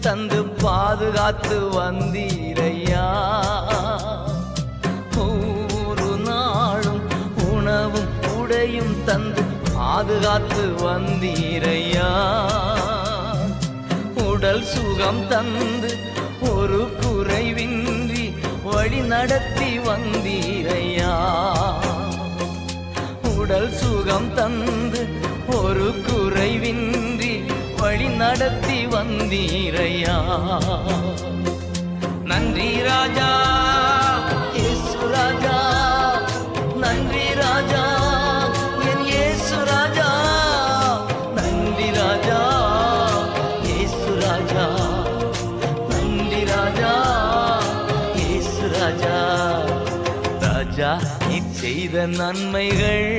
தந்து பாதுகாத்து வந்தீரையா. ஒவ்வொரு நாளும் உணவும் உடையும் தந்து பாதுகாத்து வந்தீரையா. உடல் சுகம் தந்து ஒரு குறைவின்றி வழி நடத்தி வந்தீரையா. உடல் சுகம் தந்து ஒரு குறைவின்றி வழி நடத்தி வந்தீரையா. நன்றி ராஜா இயேசு ராஜா, நன்றி ராஜா என் இயேசு ராஜா, நன்றி ராஜா இயேசு ராஜா, நன்றி ராஜா இயேசு ராஜா. ராஜா நீ செய்த நன்மைகள்